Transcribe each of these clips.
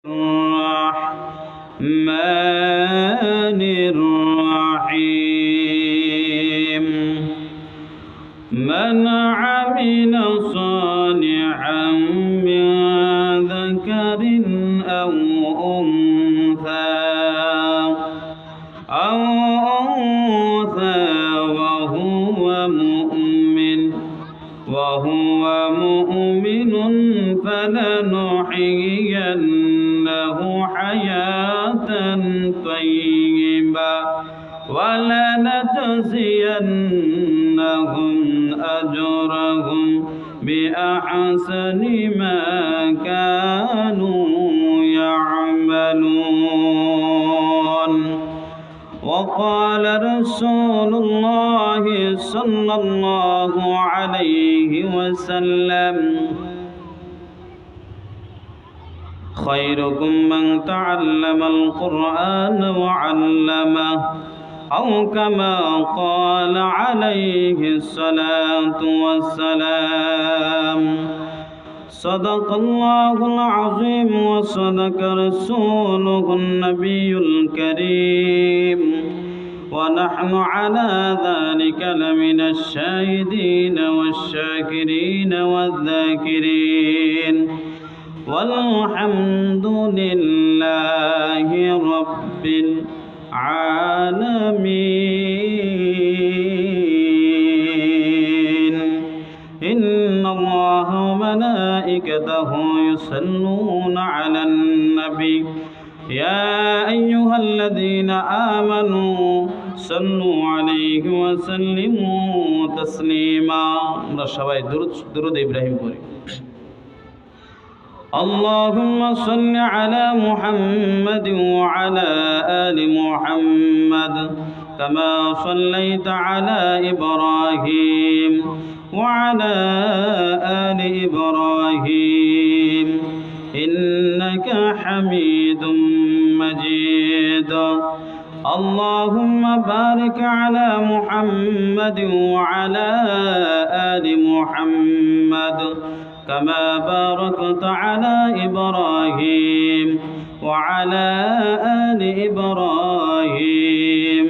الرحمن الرحيم من عمل صالحا من ذكر أو أنثى وهو مؤمن فلنحيينه حياة طيبة ولنجزينهم أجرهم بأحسن ما كانوا يعملون. وقال رسول الله صلى الله عليه وسلم خيركم من تعلم القرآن وعلمه أو كما قال عليه الصلاة والسلام. صدق الله العظيم وصدق رسوله النبي الكريم ونحن على ذلك لمن الشاهدين والشاكرين والذاكرين والحمد لله رب العالمين. إن الله وملائكته يصلون على النبي يا أيها الذين آمنوا صلوا عليه وسلموا تسليما. আমরা সবাই দুরূদ ইব্রাহিম পড়ি। اللهم صل على محمد وعلى آل محمد كما صليت على إبراهيم وعلى آل إبراهيم إنك حميد مجيد. اللهم بارك على محمد وعلى آل محمد كما باركت على إبراهيم وعلى آل إبراهيم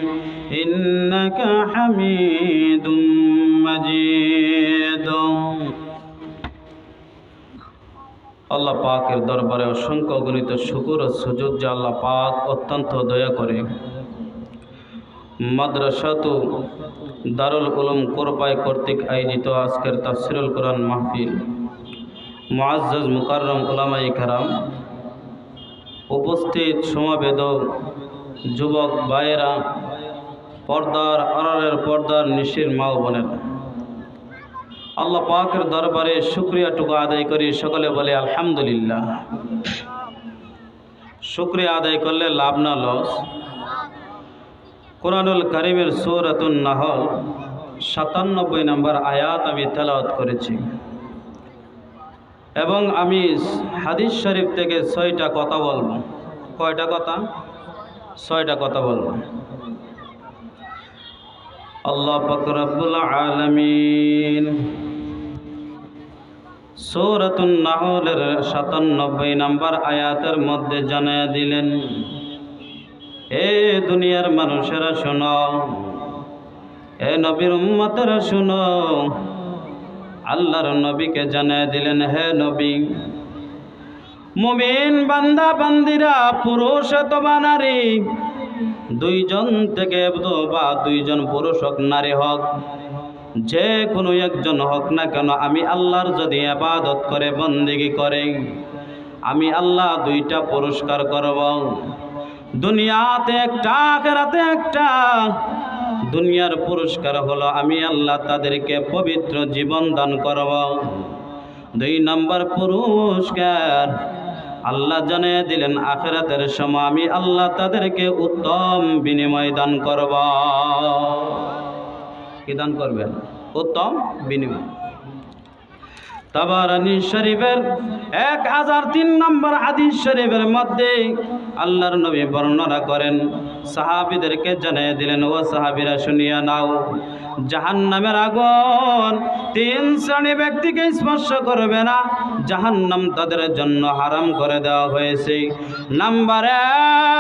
إنك حميد مجيد. আল্লাহ পাকের দরবারে অসংখ্য অগণিত শুকর ও সুজুদ যে আল্লাহ পাক অত্যন্ত দয়া করে মাদ্রাসাতু দারুল উলুম কোরপাই কর্তৃক আয়োজিত আজকের তাফসীরুল কোরআন মাহফিল মুআজ্জাজ মুকাররম উলামায়ে কেরাম, উপস্থিত সমাবেত যুবক ভাইয়েরা, পর্দার আড়ালের পর্দার নিশির মা ও বোনেরা, আল্লাহ পাকের দরবারে শুকরিয়াটুকু আদায় করি। সকলে বলে আলহামদুলিল্লাহ। শুকরিয়া আদায় করলে লাভ না লস। কোরআনুল কারীমের সূরাতুন নাহল ৯৭ নম্বর আয়াত আমি তেলাওয়াত করেছি এবং আমি হাদিস শরীফ থেকে ৬টা কথা বলবো। কয়টা কথা? ৬টা কথা বলবো। আল্লাহ পাক রব্বুল আলামিন সূরাতুন নাহলের ৯৭ নম্বর আয়াতের মধ্যে জানায়া দিলেন, এ দুনিয়ার মানুষেরা শোনো, এ নবীর উম্মতেরা শোনো। আল্লাহর নবীকে জানায়া দিলেন, হে নবী, মুমিন বান্দা বান্দিরা, পুরুষ অথবা নারী, দুইজন থেকে বা দুইজন পুরুষ হোক নারী হোক, যে কোনো একজন হোক না কেন, আমি আল্লাহর যদি ইবাদত করে বন্দেগী করে, আমি আল্লাহ দুইটা পুরস্কার করব। দুনিয়াতে একটা, আখিরাতে একটা। দুনিয়ার পুরস্কার হলো আমি আল্লাহ তাদেরকে পবিত্র জীবন দান করব। ২ নম্বর পুরস্কার আল্লাহ জানিয়ে দিলেন, আখিরাতের সময় আমি আল্লাহ তাদেরকে উত্তম বিনিময় দান করব। কি দান করবেন? উত্তম বিনিময়। তাবারানী শরীফের ১০০৩ নম্বর হাদিস শরীফের মধ্যে আল্লাহর নবী বর্ণনা করেন, সাহাবীদেরকে জানিয়ে দিলেন, ও সাহাবীরা শুনিয়া নাও, জাহান্নামের আগুন 3 শ্রেণী ব্যক্তিকে স্পর্শ করবে না। জাহান্নাম তাদের জন্য হারাম করে দেওয়া হয়েছে। নাম্বার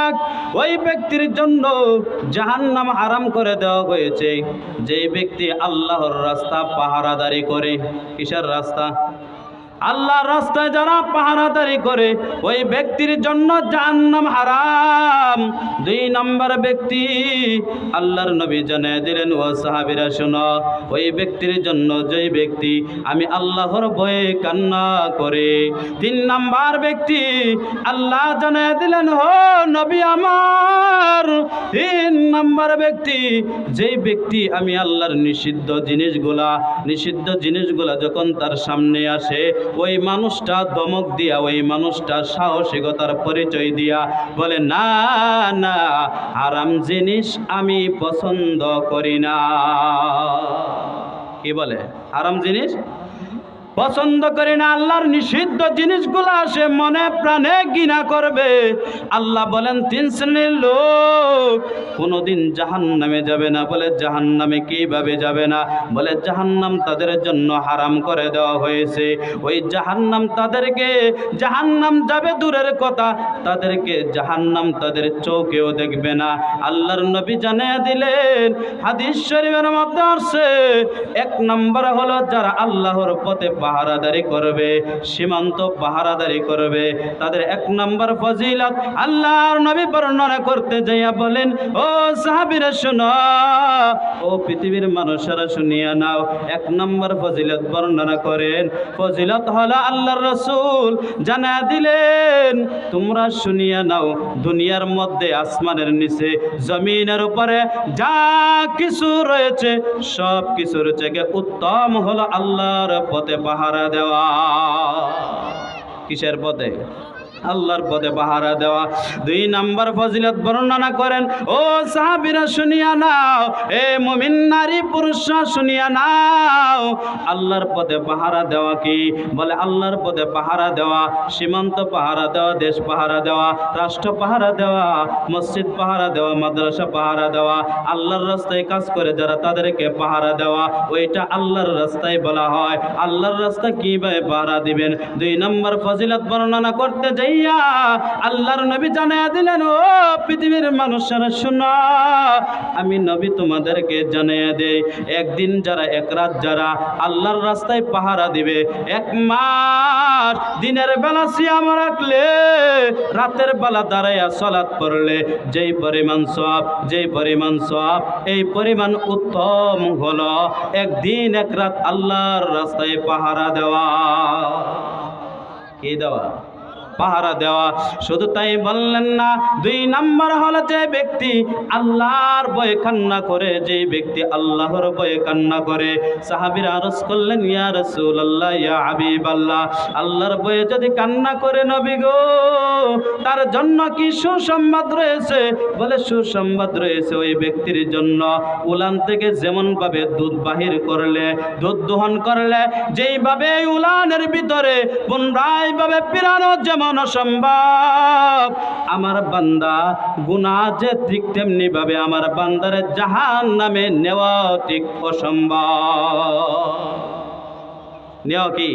এক, ওই ব্যক্তির জন্য জাহান্নাম হারাম করে দেওয়া হয়েছে যে ব্যক্তি আল্লাহর রাস্তা পাহারাদারি করে। কিসের রাস্তা? আল্লাহর রাস্তায় যারা পাহারাদারি করে ওই ব্যক্তির জন্য জাহান্নাম হারাম। দুই নম্বর ব্যক্তি, আল্লাহর নবী জানিয়ে দিলেন, ও সাহাবীরা শোনো, ওই ব্যক্তির জন্য যেই ব্যক্তি আমি আল্লাহর ভয়ে কান্না করে। তিন নম্বর ব্যক্তি, আল্লাহ জানিয়ে দিলেন, ও নবী আমার, তিন নম্বর ব্যক্তি যেই ব্যক্তি আমি আল্লাহর নিষিদ্ধ জিনিসগুলা যখন তার সামনে আসে ওই মানুষটা ধমক দিয়া, ওই মানুষটা সাহসিকতার পরিচয় দিয়া বলে, না না, হারাম জিনিস আমি পছন্দ করি না। কি বলে? হারাম জিনিস পছন্দ করি না। আল্লাহর নিষিদ্ধ জিনিসগুলা সে মনে প্রাণে ঘৃণা করবে। আল্লাহ বলেন তিন শ্রেণীর লোক কোনোদিন জাহান্নামে যাবে না। বলে জাহান্নামে কিভাবে যাবে না? বলে জাহান্নাম তাদের জন্য হারাম করে দেওয়া হয়েছে। ওই জাহান্নাম জাহান্নাম যাবে দূরের কথা, তাদেরকে জাহান্নাম তাদের চোখেও দেখবে না। আল্লাহর নবী জানিয়ে দিলেন, হাদিস শরীফের মধ্যে আসছে, এক নম্বর হলো যারা আল্লাহর পথে পাহারাদারি করবে, সীমান্ত পাহারাদারি করবে, তাদের এক নম্বর ফজিলত আল্লাহর নবী বর্ণনা করতে যাইয়া বলেন, ও সাহাবীরা শোনো, ও পৃথিবীর মানুষেরা শুনিয়া নাও। এক নম্বর ফজিলত বর্ণনা করেন, ফজিলত হলো আল্লাহর রাসূল জানা দিলেন, তোমরা শুনিয়া নাও, দুনিয়ার মধ্যে, আসমানের নিচে, জমিনের উপরে যা কিছু রয়েছে সব কিছুর থেকে উত্তম হলো আল্লাহর পথে পাহারা দেওয়া। কিসের পথে? আল্লাহর পথে পাহারা দেওয়া। দুই নম্বর ফজিলত বর্ণনা করেন, ও সাহাবীরা শুনিয়া নাও, এ মুমিন নারী পুরুষরা শুনিয়া নাও, আল্লাহর পথে পাহারা দেওয়া কি? বলে আল্লাহর পথে পাহারা দেওয়া, সীমান্ত পাহারা দেওয়া, দেশ পাহারা দেওয়া, রাষ্ট্র পাহারা দেওয়া, মসজিদ পাহারা দেওয়া, মাদ্রাসা পাহারা দেওয়া, আল্লাহর রাস্তায় কাজ করে যারা তাদেরকে পাহারা দেওয়া, ওইটা আল্লাহর রাস্তায় বলা হয়। আল্লাহর রাস্তা কিভাবে পাহারা দিবেন? দুই নম্বর ফজিলত বর্ণনা করতে যাই আল্লাহর নবী জানিয়ে দিলেন, ও পৃথিবীর মানুষেরা শোনো, আমি নবী তোমাদেরকে জানিয়ে দেই, একদিন যারা, এক রাত যারা আল্লাহর রাস্তায় পাহারা দিবে, এক মাস দিনের বেলা সিয়াম রাখলে, রাতের বেলা দাঁড়াইয়া সালাত পড়লে যেই পরিমাণ সওয়াব, এই পরিমাণ উত্তম হলো একদিন এক রাত আল্লাহর রাস্তায় পাহারা দেওয়া। কি দেওয়া? পাহারা দেওয়া। শুধু তাই বললেন না, দুই নাম্বার হলো যে ব্যক্তি আল্লাহর ভয়ে কান্না করে, যে ব্যক্তি আল্লাহর ভয়ে কান্না করে। সাহাবীরা আরজ করলেন, ইয়া রাসূলুল্লাহ, ইয়া হাবিবাল্লাহ, আল্লাহর ভয়ে যদি কান্না করে নবী গো, তার জন্য কি সুসংবাদ রয়েছে? বলে সুসংবাদ রয়েছে ওই ব্যক্তির জন্য, উলান থেকে যেমন ভাবে দুধ বাহির করলে, দুধ দোহন করলে যেইভাবে উলানের ভিতরে পুনরায় ভাবে পিরানো যেমন অসম্ভব, আমার বান্দা গুনাহ যে ঠিক তেমনি ভাবে আমার বান্দারে জাহান্নামে নেওয়া ঠিক অসম্ভব। নেওয়া কি?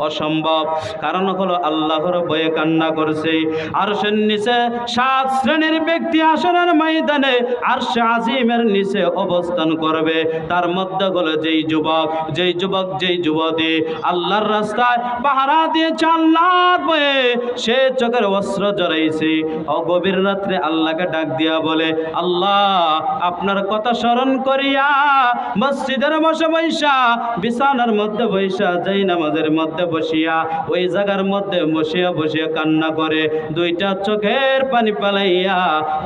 অসম্ভব। কারণ হলো আল্লাহর ভয়ে কান্না করছে। আরশের নিচে 7 শ্রেণীর ব্যক্তি আসরের ময়দানে আরশে আজিমের নিচে অবস্থান করবে। তার মধ্যে হলো যেই যুবতী আল্লাহর রাস্তায় পাহারা দিয়েছে আল্লাহর ভয়ে, সে চোখের অস্ত্র জড়াইছে, গভীর রাত্রে আল্লাহকে ডাক দিয়া বলে, আল্লাহ আপনার কথা স্মরণ করিয়া মসজিদের বসা বিছানার মধ্যে বৈশা, নামাজের মধ্যে বসিয়া, ওই জায়গার মধ্যে বসিয়া কান্না করে, দুইটা চোখের পানি পালাইয়া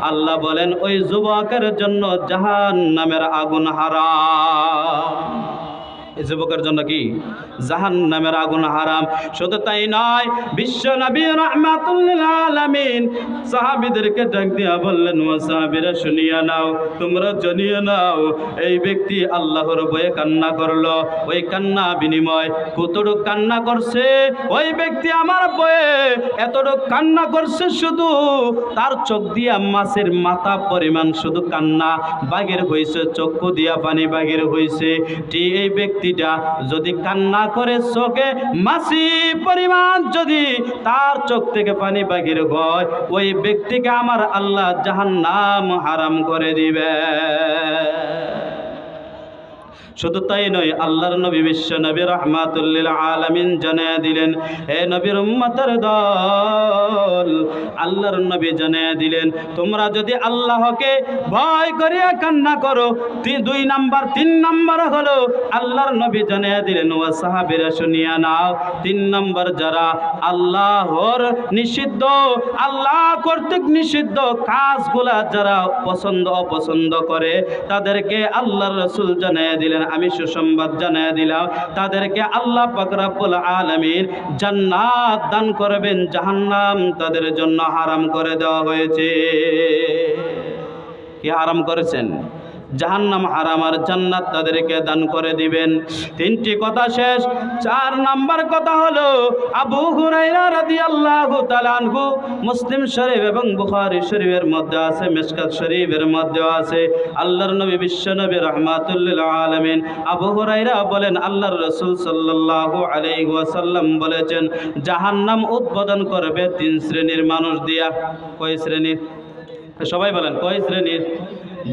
আল্লাহ বলেন ওই যুবকের জন্য জাহান্নামের আগুন হারাম। এই যুবকের জন্য কি? জাহান্নামের আগুন হারাম। শুধু তাই নয়, বিশ্ব নবী রাহমাতুল লিল আলামিন সাহাবীদেরকে ডাক দিয়া বললেন, ও সাহাবীরা শুনিয়া নাও, তোমরা জানিয়ে নাও, এই ব্যক্তি আল্লাহর ভয়ে কান্না করলো, ওই কান্না বিনিময় কতটুক কান্না করছে, ওই ব্যক্তি আমার ভয়ে এতটুক কান্না করছে, শুধু তার চোখ দিয়া মাছের মাথা পরিমাণ শুধু কান্না বাগের হয়েছে, চক্ষু দিয়া পানি বাগের হয়েছে। ঠিক এই ব্যক্তি ব্যক্তিটা যদি কান্না করে চোখে মাসি পরিমাণ যদি তার চোখ থেকে পানি বাহির হয়, ওই ব্যক্তিকে আমার আল্লাহ জাহান্নাম হারাম করে দিবে। শুধু তাই নয়, আল্লাহর নবী বিশ্ব নবী রাহমাতুল লিল আলামিন জানিয়ে দিলেন, হে নবীর উম্মতের দল, আল্লাহর নবী জানিয়ে দিলেন, তোমরা যদি আল্লাহকে ভয় করিয়া কান্না করো, 2 নাম্বার 3 নাম্বার হলো আল্লাহর নবী জানিয়ে দিলেন, ও সাহাবীরা শুনিয়া নাও, 3 নাম্বার যারা আল্লাহর নিষিদ্ধ, আল্লাহ কর্তৃক নিষিদ্ধ কাজগুলা যারা পছন্দ অপছন্দ করে, তাদেরকে আল্লাহর রাসূল জানিয়ে দিলেন, আমি সুসংবাদ জানিয়ে দিলাম, তাদেরকে আল্লাহ পাক রব্বুল আলামিন জান্নাত দান করবেন, জাহান্নাম তাদের জন্য হারাম করে দেওয়া হয়েছে। কি হারাম করেছেন? জাহান্নাম হারাম, আর জান্নাত তাদেরকে দান করে দিবেন। 3টি কথা শেষ। 4 নাম্বার কথা হলো আবু হুরায়রা রাদিয়াল্লাহু তাআলা আনহু, মুসলিম শরীফ এবং বুখারী শরীফের মধ্যে আছে, মিশকাত শরীফের মধ্যেও আছে। আল্লাহর নবী বিশ্ব নবী রাহমাতুল লিল আলামিন আবু হুরায়রা বলেন, আল্লাহর রাসূল সাল্লাল্লাহু আলাইহি ওয়াসাল্লাম বলেছেন, জাহান্নাম উদ্বোধন করবে 3 শ্রেণীর মানুষ দিয়া। কয় শ্রেণীর? সবাই বলেন, কয় শ্রেণীর?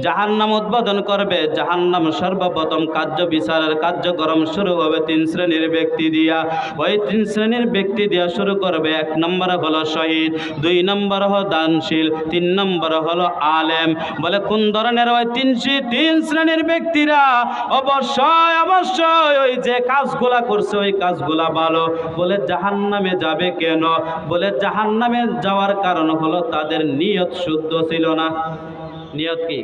জাহান্নাম উদ্বোধন করবে, জাহান্নাম সর্বপ্রথম কার্য বিচারের কার্যক্রম শুরু হবে 3 শ্রেণীর ব্যক্তি দিয়া। ওই 3 শ্রেণীর ব্যক্তি দিয়া শুরু করবে। 1 নম্বর হলো শহীদ, 2 নম্বর হলো দানশীল, 3 নম্বর হলো আলেম। বলে কোন ধরনের? ওই 3 শ্রেণীর ব্যক্তিরা অবশ্যই অবশ্যই ওই যে কাজগুলা করছে ওই কাজগুলা ভালো। বলে জাহান্নামে যাবে কেন? বলে জাহান্নামে যাওয়ার কারণ হলো তাদের নিয়ত শুদ্ধ ছিল না। নিয়ত কি?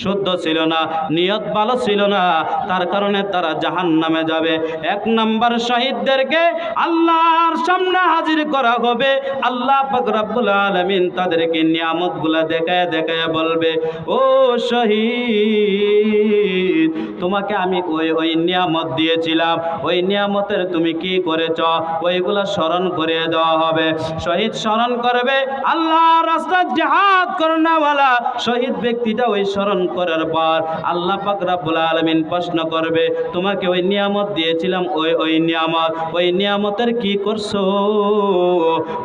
শুদ্ধ ছিল না, নিয়ত ভালো ছিল না, তার কারণে তারা জাহান্নামে যাবে। 1 নম্বর শহীদদেরকে আল্লাহর সামনে হাজির করা হবে। আল্লাহ পাক রব্বুল আলামিন তাদেরকে নিয়ামতগুলা দেখায় দেখায় বলবে, ও শহীদ, তোমাকে আমি ওই নিয়ামত দিয়েছিলাম, ওই নিয়ামতের তুমি কি করেছ? ওইগুলা স্মরণ করে দেওয়া হবে। শহীদ স্মরণ করবে, আল্লাহর রাস্তায় জিহাদ করনেওয়ালা শহীদ ব্যক্তিটা ওই স্মরণ করার পর আল্লাহ পাক রব্বুল আলামিন প্রশ্ন করবে, তোমাকে ওই নিয়ামত দিয়েছিলাম, ওই নিয়ামত, ওই নিয়ামতের কি করছো?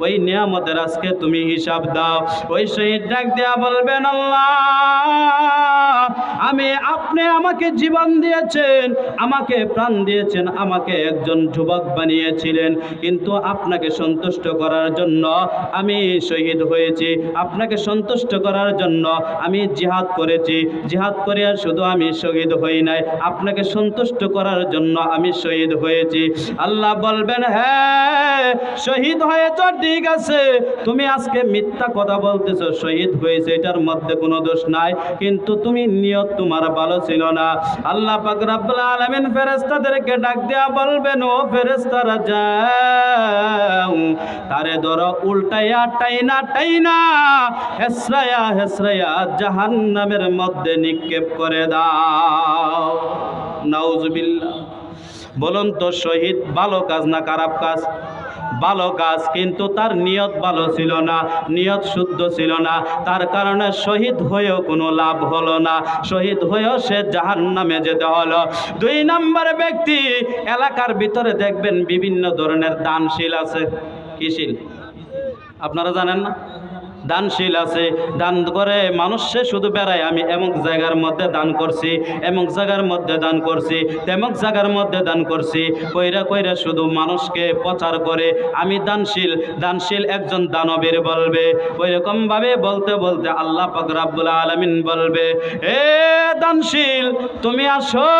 ওই নিয়ামতের আজকে তুমি হিসাব দাও। ওই শহীদ ডাক দেয়া বলবেন, আল্লাহ, আপনি আমাকে জীবন দিয়েছেন, আমাকে প্রাণ দিয়েছেন, আমাকে একজন যুবক বানিয়েছিলেন, কিন্তু আপনাকে সন্তুষ্ট করার জন্য আমি শহীদ হয়েছি, আপনাকে সন্তুষ্ট করার জন্য আমি জিহাদ করেছি, জিহাদ করিয়া শুধু আমি শহীদ হই নাই, আপনাকে সন্তুষ্ট করার জন্য আমি শহীদ হয়েছি। আল্লাহ বলবেন, হ্যাঁ শহীদ হয়েছ, ঠিক আছে, তুমি আজকে মিথ্যা কথা বলতেছো, শহীদ হয়েছে এটার মধ্যে কোনো দোষ নাই, কিন্তু তুমি নিয়ত তোমার ভালো ছিল না। আল্লাহ পাক রব্বুল আলামিন ফেরেশতাদেরকে ডাক দেয়া বলবেন, ও ফেরেশতারা যাও, তারে ধরো উল্টাইয়া টাইনা টাইনা হেসরাইয়া হেসরাইয়া জাহান্নামের মধ্যে নিক্ষেপ করে দাও। নাউজুবিল্লাহ। বলুন তো, শহীদ ভালো কাজ না খারাপ কাজ? ভালো কাজ, কিন্তু তার নিয়ত ভালো ছিল না, নিয়ত শুদ্ধ ছিল না, তার কারণে শহীদ হয়েও কোনো লাভ হলো না, শহীদ হয়েও সে জাহান্নামে যেতে হলো। 2 নম্বর ব্যক্তি, এলাকার ভিতরে দেখবেন বিভিন্ন ধরনের দানশীল আছে। কিশীল? আপনারা জানেন না? দানশীল আছে, দান করে মানুষ, সে শুধু বেড়ায়, আমি এমক জায়গার মধ্যে দান করছি, এমক জায়গার মধ্যে দান করছি, তেমক জায়গার মধ্যে দান করছি, কইরা কইরা শুধু মানুষকে প্রচার করে আমি দানশীল। দানশীল একজন দানবীর বলবে। ওইরকম ভাবে বলতে বলতে আল্লাহ পাক রব্বুল আলামিন বলবে, এ দানশীল তুমি আসো।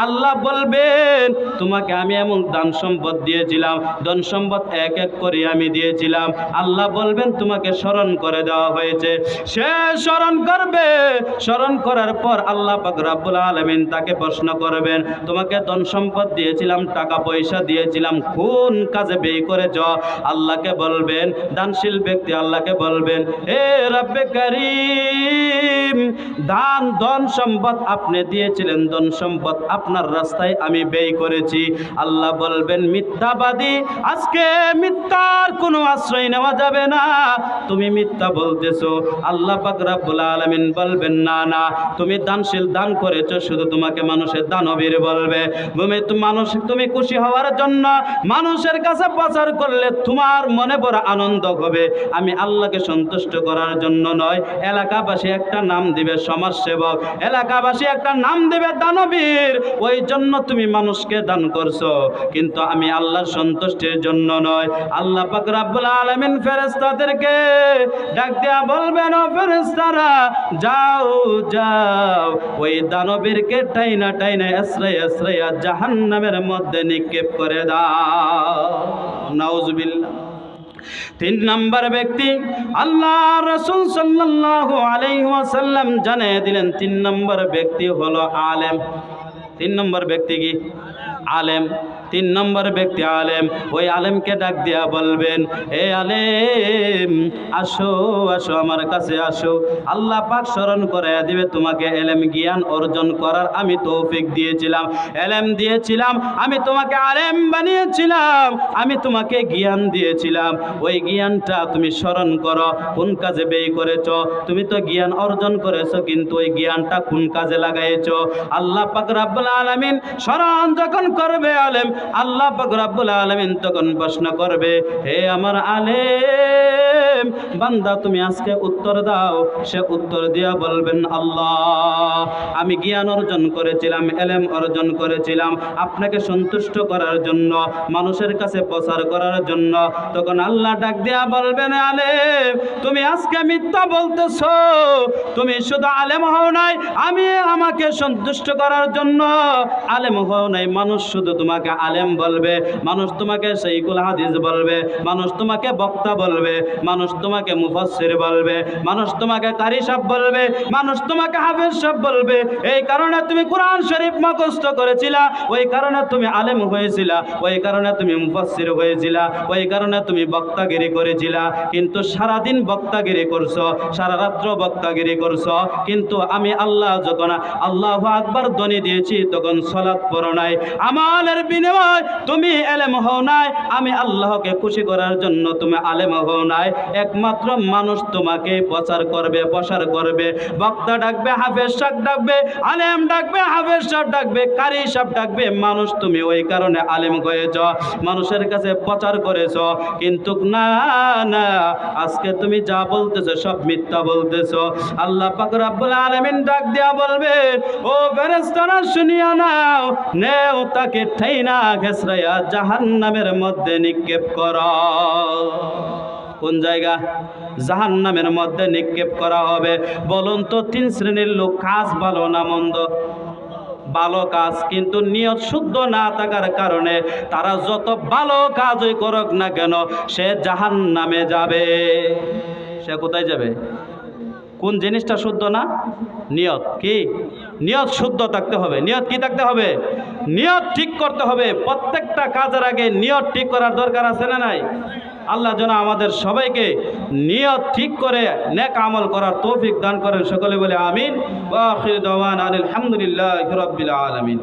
আল্লাহ বলবেন, তোমাকে আমি এমন দান সম্পদ দিয়েছিলাম, ধন সম্পদ এক এক করে আমি দিয়েছিলাম। আল্লাহ বলবেন, তোমাকে স্মরণ করে দেওয়া হয়েছে। সে স্মরণ করবে, স্মরণ করার পর আল্লাহ পাক রব্বুল আলামিন তাকে প্রশ্ন করবেন, তোমাকে ধন সম্পদ দিয়েছিলাম, টাকা পয়সা দিয়েছিলাম, কোন কাজে ব্যয় করেছ? আল্লাহকে বলবেন, দানশীল ব্যক্তি আল্লাহকে বলবেন, হে রব্বে কারীম, দান ধন সম্পদ আপনি দিয়েছিলেন, ধন সম্পদ আপনার রাস্তায় আমি ব্যয় করেছি। আল্লাহ বলবেন, মিথ্যাবাদী, আজকে মিথ্যার কোনো আশ্রয় নেওয়া যাবে না, তুমি তুমি মিথ্যা বলতেছো। আল্লাহ পাক রব্বুল আলামিন বলবেন না না, তুমি দানশীল দান করেছো, শুধু তোমাকে মানুষের দানবীর বলবে। তুমি খুশি হওয়ার জন্য মানুষের কাছে প্রচার করলে তোমার মনে বড় আনন্দ হবে। আমি আল্লাহকে সন্তুষ্ট করার জন্য নয়, এলাকাবাসী একটা নাম দিবে সমাজসেবক, এলাকাবাসী একটা নাম দিবে দানবীর, ওই জন্য তুমি মানুষকে দান করছো, কিন্তু আমি আল্লাহর সন্তুষ্টির জন্য নয়। আল্লাহ পাক রব্বুল আলামিন ফেরেশতাদেরকে ডাক দিয়া বলবেন, ও ফেরেশতারা যাও যাও, ওই দানবীরকে টাইনা টাইনা আশ্রয়া জাহান্নামের মধ্যে নিক্ষেপ করে দাও। নাউজুবিল্লাহ। 3 নম্বর ব্যক্তি আল্লাহ রাসূল সাল্লাল্লাহু আলাইহি ওয়াসাল্লাম জানিয়ে দিলেন, 3 নম্বর ব্যক্তি হলো আলেম। 3 নম্বর ব্যক্তি কি? আলেম। 3 নম্বর ব্যক্তি আলেম। ওই আলেমকে ডাক দিয়া বলবেন, হে আলেম, আসো আসো আমার কাছে আসো। আল্লাহ পাক স্মরণ করে দিবে তোমাকে, এলেম জ্ঞান অর্জন করার আমি তৌফিক দিয়েছিলাম, এলেম দিয়েছিলাম, আমি তোমাকে আলেম বানিয়েছিলাম, আমি তোমাকে জ্ঞান দিয়েছিলাম। ওই জ্ঞানটা তুমি স্মরণ করো, কোন কাজে ব্যয় করেছো? তুমি তো জ্ঞান অর্জন করেছো, কিন্তু ওই জ্ঞানটা কোন কাজে লাগাইছো? আল্লাহ পাক রব্বুল আলামিন স্মরণ যখন করবে আলেম, আল্লাহ পাক রব্বুল আলামিন তখন প্রশ্ন করবে, হে আমার আলেম বান্দা, তুমি আজকে উত্তর দাও। সে উত্তর দিয়া বলবেন, আল্লাহ আমি জ্ঞান অর্জন করেছিলাম, এলেম অর্জন করেছিলাম আপনাকে সন্তুষ্ট করার জন্য, মানুষের কাছে প্রচার করার জন্য। তখন আল্লাহ ডাক দিয়া বলবেন, আলেম তুমি আজকে মিথ্যা বলতেছো, তুমি শুধু আলেম হও নাই, আমাকে সন্তুষ্ট করার জন্য আলেম হও নাই। মানুষ শুধু তোমাকে আলেম বলবে, মানুষ তোমাকে শাইখুল হাদিস বলবে, মানুষ তোমাকে বক্তা বলবে, মানুষ তোমাকে মুফাসসির বলবে, মানুষ তোমাকে কারি সাহেব বলবে, মানুষ তোমাকে হাফেজ সাহেব বলবে। এই কারণে তুমি কোরআন শরীফ মুখস্থ করেছিলা, ওই কারণে তুমি আলেম হয়েছিলা, ওই কারণে তুমি মুফাসসির হয়েছিলা, ওই কারণে তুমি বক্তাগিরি করেছিলা। কিন্তু সারাদিন বক্তাগিরি করছো, সারা রাত্র বক্তাগিরি করছো, কিন্তু আমি আল্লাহ যখন আল্লাহু আকবার ধ্বনি দিয়েছি তখন সালাত পড়ো নাই। আমালের বিনিময় তুমি আলেম হও নাই, আমি আল্লাহকে খুশি করার জন্য তুমি আলেম হও নাই। একমাত্র মানুষ তোমাকে প্রচার করবে, প্রসার করবে, বক্তা ডাকবে, হাফেজ সাহেব ডাকবে, আলেম ডাকবে, হাফেজ সাহেব ডাকবে, কারি সাহেব ডাকবে, মানুষ তুমি ওই কারণে আলেম হয়েছ, মানুষের কাছে প্রচার করেছ। কিন্তু না না, আজকে তুমি যা বলতেছো সব মিথ্যা বলতেছো। আল্লাহ পাক রব্বুল আলামিন ডাক দিয়া বলবেন, ও ফেরেশতারা শুনিয়া নাও, নেও তাকে ঠাইনা ঘেসরাইয়া জাহান্নামের মধ্যে নিক্ষেপ করো। কোন জায়গা? জাহান্নামের মধ্যে নিক্ষেপ করা হবে। বলুন তো 3 শ্রেণীর লোক, কাজ ভালো না মন্দ? ভালো কাজ, কিন্তু নিয়ত শুদ্ধ না থাকার কারণে তারা যত ভালো কাজই করুক না কেন সে জাহান্নামে যাবে। সে কোথায় যাবে? কোন জিনিসটা শুদ্ধ না? নিয়ত। কি? নিয়ত শুদ্ধ থাকতে হবে। নিয়ত কি থাকতে হবে? নিয়ত ঠিক করতে হবে। প্রত্যেকটা কাজের আগে নিয়ত ঠিক করার দরকার আছে না নাই? আল্লাহ যেন আমাদের সবাইকে নিয়ত ঠিক করে নেক আমল করার তৌফিক দান করেন। সকলে বলে আমিন। ওয়া আখিরু দাওয়ানা আলহামদুলিল্লাহি রাব্বিল আলামিন।